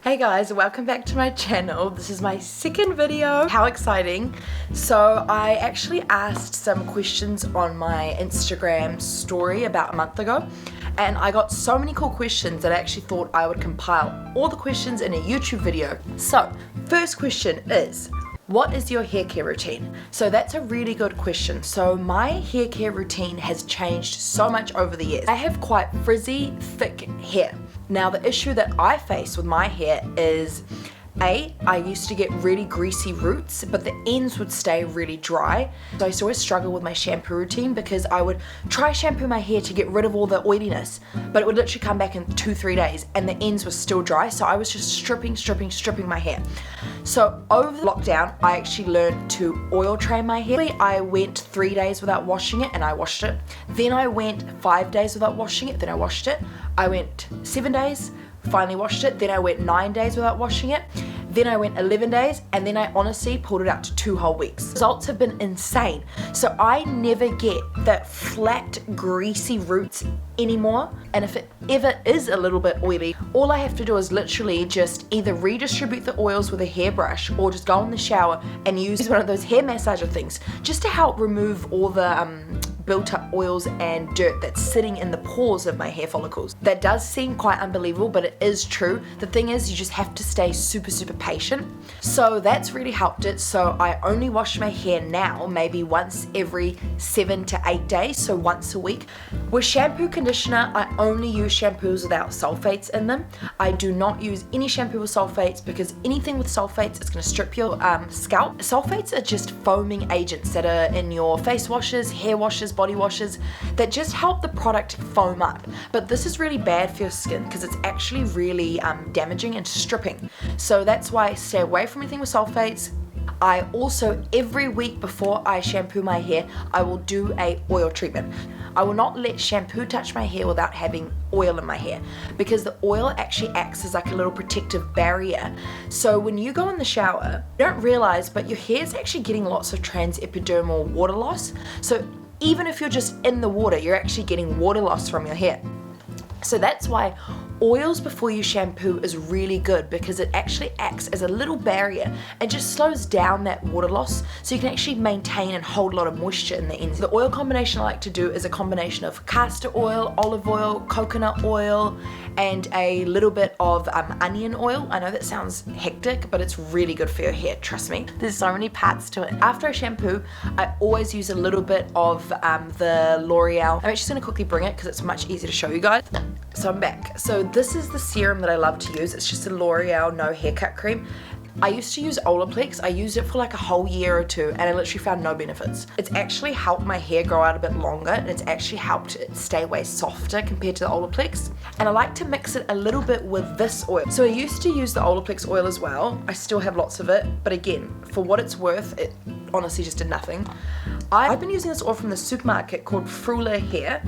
Hey guys, welcome back to my channel. This is my second video. How exciting. So I actually asked some questions on my Instagram story about a month ago, and I got so many cool questions that I actually thought I would compile all the questions in a YouTube video. So first question is, what is your hair care routine? So that's a really good question. So my hair care routine has changed so much over the years. I have quite frizzy, thick hair. Now the issue that I face with my hair is I used to get really greasy roots, but the ends would stay really dry. So I used to always struggle with my shampoo routine because I would try shampoo my hair to get rid of all the oiliness, but it would literally come back in 2-3 days and the ends were still dry. So I was just stripping my hair. So over the lockdown, I actually learned to oil train my hair. I went 3 days without washing it and I washed it. Then I went 5 days without washing it, then I washed it. I went 7 days, finally washed it. Then I went 9 days without washing it. Then I went 11 days, and then I honestly pulled it out to 2 whole weeks. Results have been insane. So I never get that flat, greasy roots anymore. And if it ever is a little bit oily, all I have to do is literally just either redistribute the oils with a hairbrush or just go in the shower and use one of those hair massager things just to help remove all the built up oils and dirt that's sitting in the pores of my hair follicles. That does seem quite unbelievable, but it is true. The thing is, you just have to stay super patient. So that's really helped it. So I only wash my hair now maybe once every 7 to 8 days, so once a week. With shampoo conditioner, I only use shampoos without sulfates in them. I do not use any shampoo with sulfates because anything with sulfates is going to strip your scalp. Sulfates are just foaming agents that are in your face washes, hair washes, body washes that just help the product foam up. But this is really bad for your skin because it's actually really damaging and stripping. So that's why I stay away from anything with sulfates. I also, every week before I shampoo my hair, I will do a oil treatment. I will not let shampoo touch my hair without having oil in my hair because the oil actually acts as like a little protective barrier. So when you go in the shower, you don't realize, but your hair is actually getting lots of transepidermal water loss. So even if you're just in the water, you're actually getting water loss from your hair. So that's why oils before you shampoo is really good because it actually acts as a little barrier and just slows down that water loss so you can actually maintain and hold a lot of moisture in the ends. The oil combination I like to do is a combination of castor oil, olive oil, coconut oil, and a little bit of onion oil. I know that sounds hectic, but it's really good for your hair, trust me. There's so many parts to it. After I shampoo, I always use a little bit of the L'Oreal. I'm actually just gonna quickly bring it because it's much easier to show you guys. So I'm back. So this is the serum that I love to use. It's just a L'Oreal No Haircut Cream. I used to use Olaplex. I used it for like a whole year or two and I literally found no benefits. It's actually helped my hair grow out a bit longer and it's actually helped it stay way softer compared to the Olaplex. And I like to mix it a little bit with this oil. So I used to use the Olaplex oil as well. I still have lots of it, but again, for what it's worth, it honestly just did nothing. I've been using this oil from the supermarket called Frula Hair.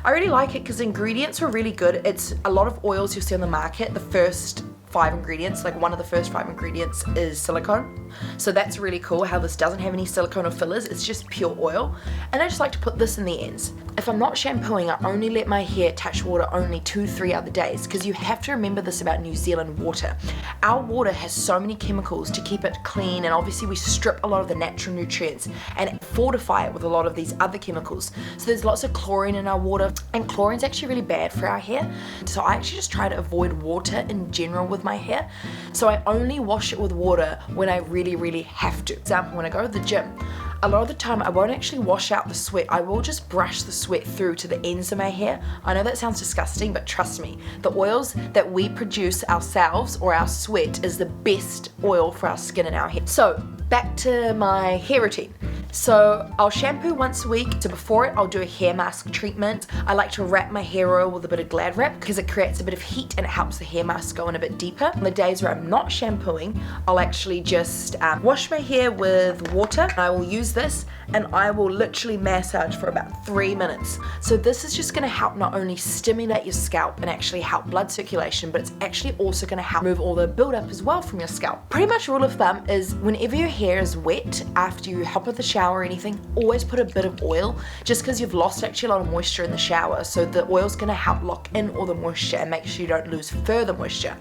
I really like it because the ingredients are really good. It's a lot of oils you'll see on the market. The first 5 ingredients, like one of the first 5 ingredients is silicone. So that's really cool how this doesn't have any silicone or fillers, it's just pure oil. And I just like to put this in the ends. If I'm not shampooing, I only let my hair touch water only 2-3 other days because you have to remember this about New Zealand water. Our water has so many chemicals to keep it clean, and obviously we strip a lot of the natural nutrients and fortify it with a lot of these other chemicals. So there's lots of chlorine in our water, and chlorine's actually really bad for our hair. So I actually just try to avoid water in general with my hair. So I only wash it with water when I really have to. For example, when I go to the gym, a lot of the time I won't actually wash out the sweat. I will just brush the sweat through to the ends of my hair. I know that sounds disgusting, but trust me, the oils that we produce ourselves or our sweat is the best oil for our skin and our hair. So back to my hair routine. So I'll shampoo once a week. So before it, I'll do a hair mask treatment. I like to wrap my hair oil with a bit of Glad wrap because it creates a bit of heat and it helps the hair mask go in a bit deeper. On the days where I'm not shampooing, I'll actually just wash my hair with water. I will use this and I will literally massage for about 3 minutes. So this is just gonna help not only stimulate your scalp and actually help blood circulation, but it's actually also gonna help move all the buildup as well from your scalp. Pretty much rule of thumb is whenever your hair is wet, after you hop with the shower or anything, always put a bit of oil, just because you've lost actually a lot of moisture in the shower. So the oil's gonna help lock in all the moisture and make sure you don't lose further moisture.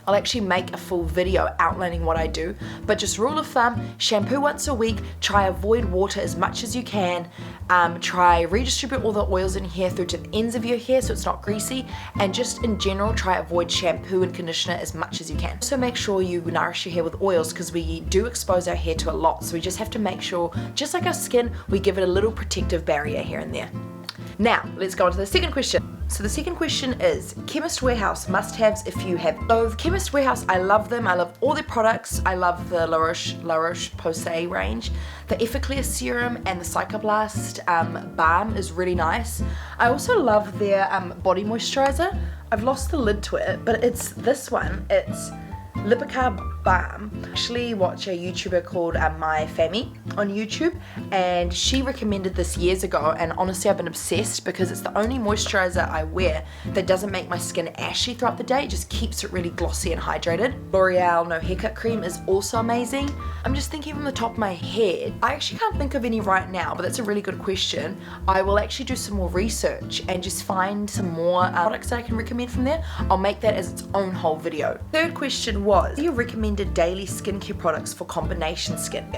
I'll actually make a full video outlining what I do, but just rule of thumb, shampoo once a week, try avoid water as much as you can, try redistribute all the oils in here through to the ends of your hair so it's not greasy, and just in general try avoid shampoo and conditioner as much as you can. So make sure you nourish your hair with oils because we do expose our hair to a lot, so we just have to make sure, just like our skin, we give it a little protective barrier here and there. Now, let's go on to the second question. So the second question is, Chemist Warehouse must-haves if you have. So the Chemist Warehouse, I love them. I love all their products. I love the La Roche-Posay range. The Effaclear serum and the Psychoblast balm is really nice. I also love their body moisturizer. I've lost the lid to it, but it's this one. It's Lipicar Balm. I actually watch a YouTuber called My Fami on YouTube, and she recommended this years ago, and honestly I've been obsessed because it's the only moisturizer I wear that doesn't make my skin ashy throughout the day. It just keeps it really glossy and hydrated. L'Oreal No Haircut Cream is also amazing. I'm just thinking from the top of my head. I actually can't think of any right now, but that's a really good question. I will actually do some more research and just find some more products that I can recommend from there. I'll make that as its own whole video. Third question was, do you recommend daily skincare products for combination skin?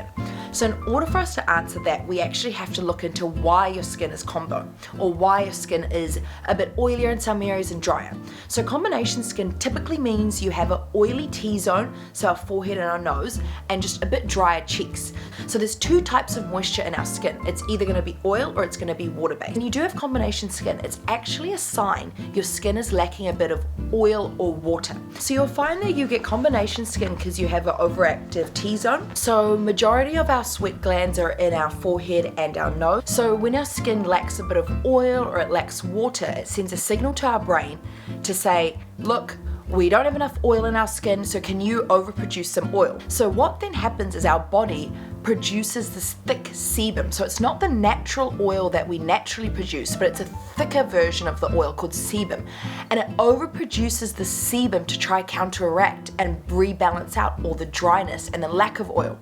So in order for us to answer that, we actually have to look into why your skin is combo, or why your skin is a bit oilier in some areas and drier. So combination skin typically means you have an oily T-zone, so our forehead and our nose, and just a bit drier cheeks. So there's two types of moisture in our skin. It's either going to be oil or it's going to be water-based. When you do have combination skin, it's actually a sign your skin is lacking a bit of oil or water. So you'll find that you get combination skin because you have an overactive T-zone. So majority of our sweat glands are in our forehead and our nose. So when our skin lacks a bit of oil or it lacks water, it sends a signal to our brain to say, look, we don't have enough oil in our skin, so can you overproduce some oil? So what then happens is our body produces this thick sebum. So it's not the natural oil that we naturally produce, but it's a thicker version of the oil called sebum. And it overproduces the sebum to try counteract and rebalance out all the dryness and the lack of oil.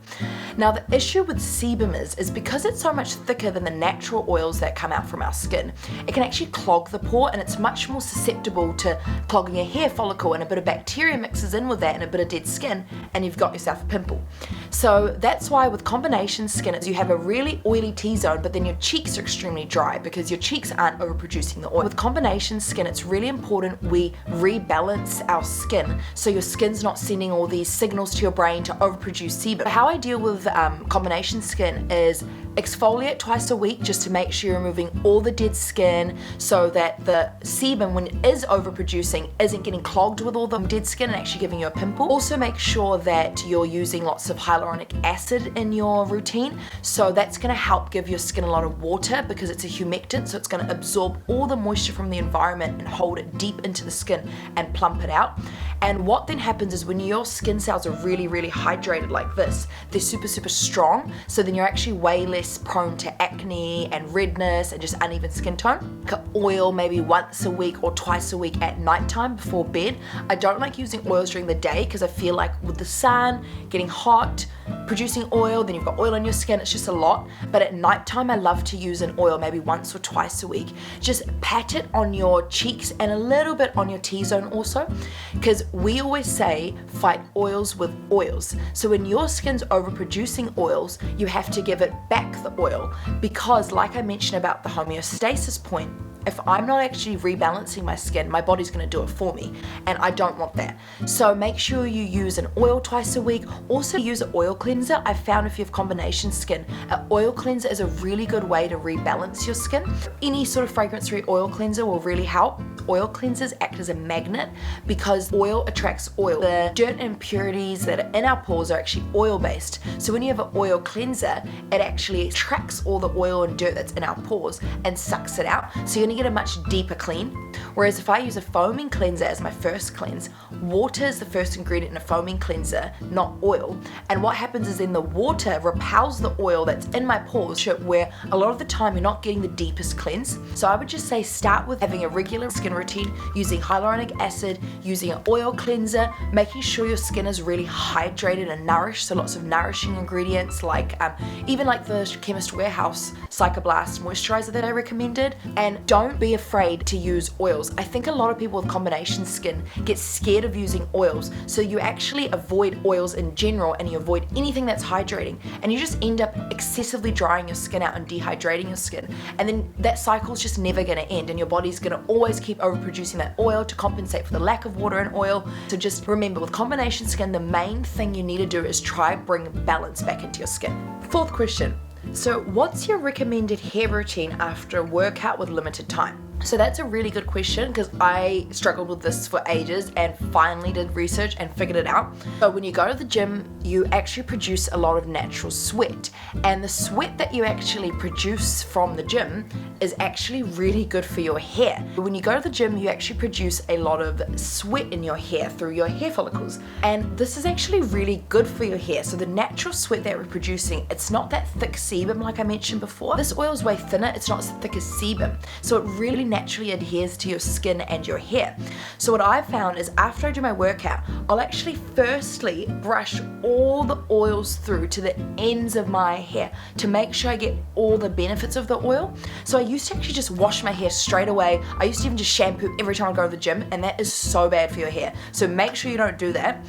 Now the issue with sebum is because it's so much thicker than the natural oils that come out from our skin, it can actually clog the pore, and it's much more susceptible to clogging a hair follicle, and a bit of bacteria mixes in with that and a bit of dead skin, and you've got yourself a pimple. So that's why with combination skin, you have a really oily T-zone, but then your cheeks are extremely dry because your cheeks aren't overproducing the oil. With combination skin, it's really important we rebalance our skin so your skin's not sending all these signals to your brain to overproduce sebum. How I deal with combination skin is exfoliate twice a week just to make sure you're removing all the dead skin so that the sebum, when it is overproducing, isn't getting clogged with all the dead skin and actually giving you a pimple. Also make sure that you're using lots of hyaluronic acid in your routine, so that's going to help give your skin a lot of water because it's a humectant, so it's going to absorb all the moisture from the environment and hold it deep into the skin and plump it out. And what then happens is when your skin cells are really hydrated like this, they're super strong, so then you're actually way less prone to acne and redness and just uneven skin tone. Oil maybe once a week or twice a week at nighttime before bed. I don't like using oils during the day because I feel like with the sun, getting hot, producing oil, then you've got oil on your skin, it's just a lot. But at nighttime I love to use an oil maybe once or twice a week. Just pat it on your cheeks and a little bit on your T-zone also, because we always say fight oils with oils. So when your skin's overproducing oils, you have to give it back the oil, because like I mentioned about the homeostasis point, if I'm not actually rebalancing my skin, my body's going to do it for me, and I don't want that. So make sure you use an oil twice a week. Also use an oil cleanser. I found if you have combination skin, an oil cleanser is a really good way to rebalance your skin. Any sort of fragrance-free oil cleanser will really help. Oil cleansers act as a magnet because oil attracts oil. The dirt and impurities that are in our pores are actually oil-based. So when you have an oil cleanser, it actually attracts all the oil and dirt that's in our pores and sucks it out. So you're gonna get a much deeper clean. Whereas if I use a foaming cleanser as my first cleanse, water is the first ingredient in a foaming cleanser, not oil. And what happens is then the water repels the oil that's in my pores, where a lot of the time you're not getting the deepest cleanse. So I would just say start with having a regular skin routine, using hyaluronic acid, using an oil cleanser, making sure your skin is really hydrated and nourished, so lots of nourishing ingredients like even like the Chemist Warehouse Psychoblast moisturizer that I recommended. And don't don't be afraid to use oils. I think a lot of people with combination skin get scared of using oils, so you actually avoid oils in general and you avoid anything that's hydrating, and you just end up excessively drying your skin out and dehydrating your skin, and then that cycle's just never going to end, and your body's going to always keep overproducing that oil to compensate for the lack of water and oil. So just remember, with combination skin, the main thing you need to do is try bring balance back into your skin. Fourth question. So what's your recommended hair routine after a workout with limited time? So that's a really good question, because I struggled with this for ages and finally did research and figured it out. So when you go to the gym, you actually produce a lot of natural sweat, and the sweat that you actually produce from the gym is actually really good for your hair. When you go to the gym, you actually produce a lot of sweat in your hair through your hair follicles, and this is actually really good for your hair. So the natural sweat that we're producing, it's not that thick sebum like I mentioned before. This oil is way thinner, it's not as thick as sebum, so it really naturally adheres to your skin and your hair. So what I've found is after I do my workout, I'll actually firstly brush all the oils through to the ends of my hair to make sure I get all the benefits of the oil. So I used to actually just wash my hair straight away. I used to even just shampoo every time I go to the gym, and that is so bad for your hair. So make sure you don't do that.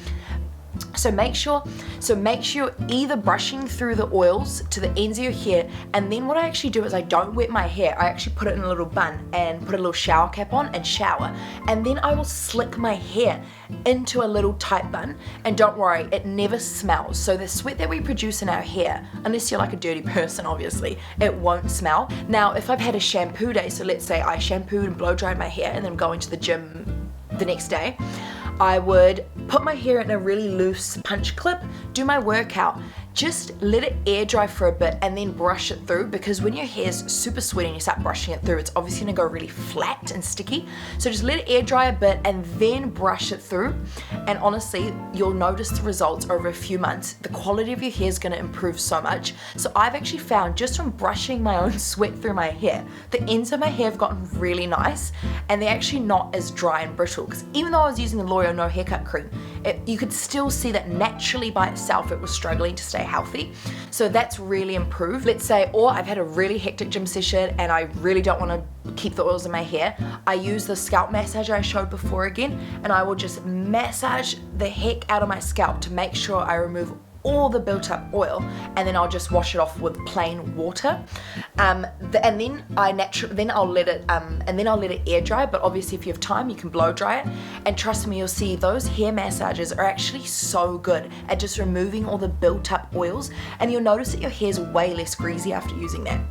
So make sure you're either brushing through the oils to the ends of your hair, and then what I actually do is I don't wet my hair. I actually put it in a little bun and put a little shower cap on and shower, and then I will slick my hair into a little tight bun, and don't worry, it never smells. So the sweat that we produce in our hair, unless you're like a dirty person obviously, it won't smell. Now if I've had a shampoo day, so let's say I shampooed and blow dried my hair and then I'm going to the gym the next day, I would put my hair in a really loose punch clip, do my workout, just let it air dry for a bit and then brush it through, because when your hair's super sweaty and you start brushing it through, it's obviously gonna go really flat and sticky. So just let it air dry a bit and then brush it through, and honestly, you'll notice the results over a few months. The quality of your hair is gonna improve so much. So I've actually found, just from brushing my own sweat through my hair, the ends of my hair have gotten really nice, and they're actually not as dry and brittle, because even though I was using the L'Oreal No Haircut Cream, you could still see that naturally by itself it was struggling to stay healthy. So that's really improved. Let's say, or I've had a really hectic gym session and I really don't want to keep the oils in my hair. I use the scalp massager I showed before again, and I will just massage the heck out of my scalp to make sure I remove all the built up oil, and then I'll just wash it off with plain water, and then I'll let it air dry. But obviously if you have time, you can blow dry it, and trust me, you'll see those hair massages are actually so good at just removing all the built up oils, and you'll notice that your hair's way less greasy after using that.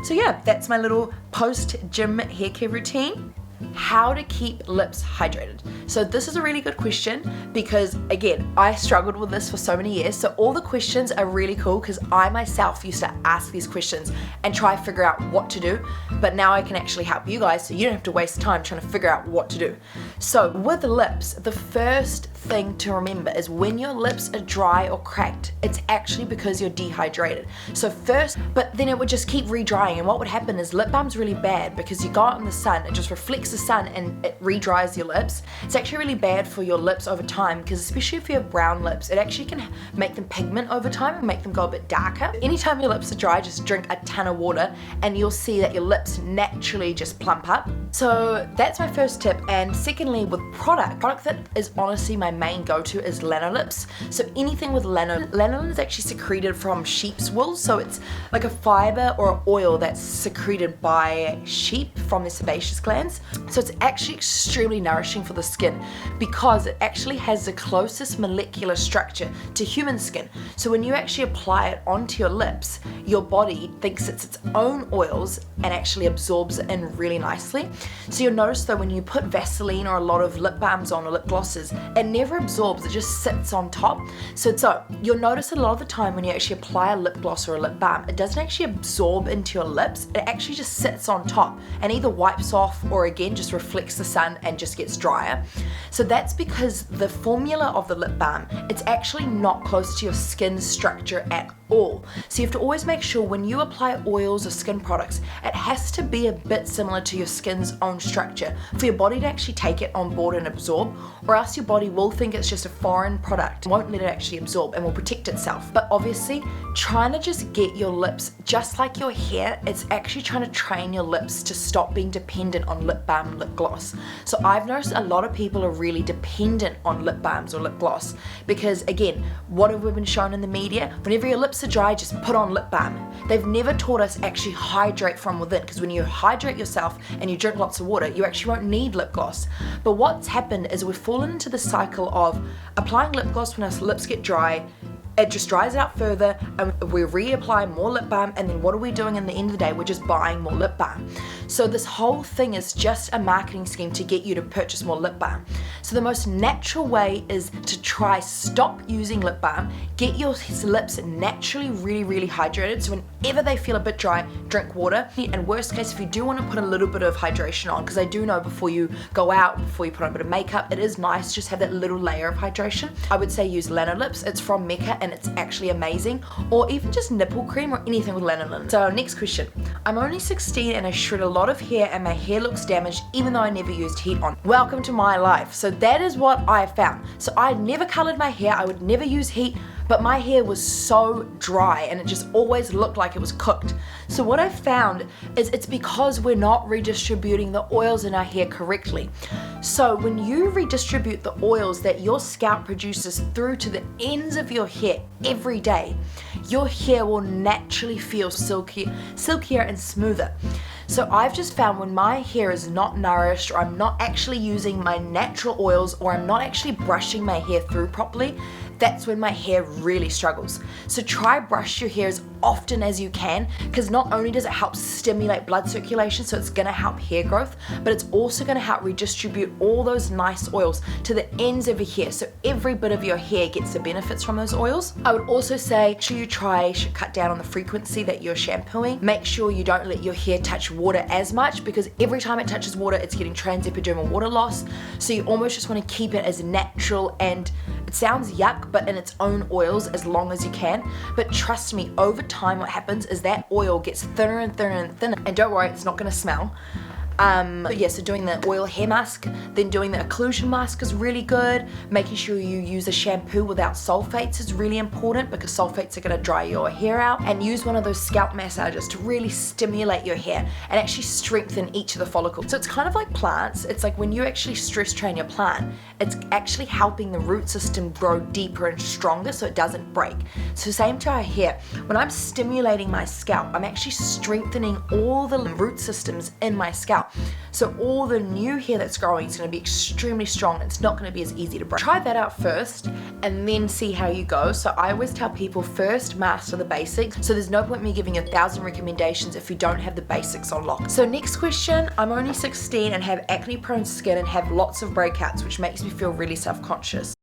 So yeah, that's my little post gym hair care routine. How to keep lips hydrated. So this is a really good question, because again, I struggled with this for so many years. So all the questions are really cool, because I myself used to ask these questions and try to figure out what to do, but now I can actually help you guys so you don't have to waste time trying to figure out what to do. So with lips, the first thing to remember is when your lips are dry or cracked, it's actually because you're dehydrated. So first, but then it would just keep re-drying, and what would happen is lip balm's really bad because you go out in the sun, it just reflects the sun and it re-dries your lips. It's actually really bad for your lips over time, because especially if you have brown lips, it actually can make them pigment over time and make them go a bit darker. Anytime your lips are dry, just drink a ton of water and you'll see that your lips naturally just plump up. So that's my first tip. And secondly, with product that is honestly my main go-to is lanolips. So anything with lanolin is actually secreted from sheep's wool, so it's like a fiber or an oil that's secreted by sheep from their sebaceous glands. So it's actually extremely nourishing for the skin, because it actually has the closest molecular structure to human skin. So when you actually apply it onto your lips, your body thinks it's its own oils and actually absorbs it in really nicely. So you'll notice though, when you put Vaseline or a lot of lip balms on or lip glosses, it never absorbs, it just sits on top. So you'll notice a lot of the time when you actually apply a lip gloss or a lip balm, it doesn't actually absorb into your lips, it actually just sits on top and either wipes off or again just reflects the sun and just gets drier. So that's because the formula of the lip balm, it's actually not close to your skin structure at all. So you have to always make sure when you apply oils or skin products, it has to be a bit similar to your skin's own structure for your body to actually take it on board and absorb, or else your body will think it's just a foreign product, won't let it actually absorb, and will protect itself. But obviously, trying to just get your lips, just like your hair, it's actually trying to train your lips to stop being dependent on lip balm and lip gloss. So I've noticed a lot of people are really dependent on lip balms or lip gloss because, again, what have we been shown in the media? Whenever your lips are dry, just put on lip balm. They've never taught us actually hydrate from within, because when you hydrate yourself and you drink lots of water, you actually won't need lip gloss. But what's happened is we've fallen into the cycle of applying lip gloss when our lips get dry. It just dries out further and we reapply more lip balm, and then what are we doing in the end of the day? We're just buying more lip balm. So this whole thing is just a marketing scheme to get you to purchase more lip balm. So the most natural way is to try stop using lip balm, get your lips naturally really hydrated, so whenever they feel a bit dry, drink water. And worst case, if you do want to put a little bit of hydration on, because I do know before you go out, before you put on a bit of makeup, it is nice just have that little layer of hydration. I would say use Lanolips. It's from Mecca and it's actually amazing, or even just nipple cream or anything with lanolin. So next question. I'm only 16 and I shred a lot of hair and my hair looks damaged even though I never used heat on. Welcome to my life. So that is what I found. So I never colored my hair, I would never use heat, but my hair was so dry and it just always looked like it was cooked. So what I found is it's because we're not redistributing the oils in our hair correctly. So when you redistribute the oils that your scalp produces through to the ends of your hair every day, your hair will naturally feel silkier and smoother. So I've just found when my hair is not nourished, or I'm not actually using my natural oils, or I'm not actually brushing my hair through properly, that's when my hair really struggles. So try brush your hair as often as you can, because not only does it help stimulate blood circulation, so it's gonna help hair growth, but it's also gonna help redistribute all those nice oils to the ends of your hair, so every bit of your hair gets the benefits from those oils. I would also say, make sure you cut down on the frequency that you're shampooing. Make sure you don't let your hair touch water as much, because every time it touches water, it's getting transepidermal water loss. So you almost just wanna keep it as natural, and it sounds yuck, but in its own oils as long as you can. But trust me, over time what happens is that oil gets thinner and thinner and thinner, and don't worry, it's not gonna smell. But yeah, so doing the oil hair mask, then doing the occlusion mask is really good. Making sure you use a shampoo without sulfates is really important, because sulfates are gonna dry your hair out. And use one of those scalp massages to really stimulate your hair and actually strengthen each of the follicles. So it's kind of like plants. It's like when you actually stress train your plant, it's actually helping the root system grow deeper and stronger so it doesn't break. So same to our hair. When I'm stimulating my scalp, I'm actually strengthening all the root systems in my scalp. So all the new hair that's growing is going to be extremely strong. It's not going to be as easy to break. Try that out first and then see how you go. So I always tell people first master the basics. So there's no point me giving you 1,000 recommendations if you don't have the basics on lock. So next question, I'm only 16 and have acne prone skin and have lots of breakouts, which makes me feel really self-conscious.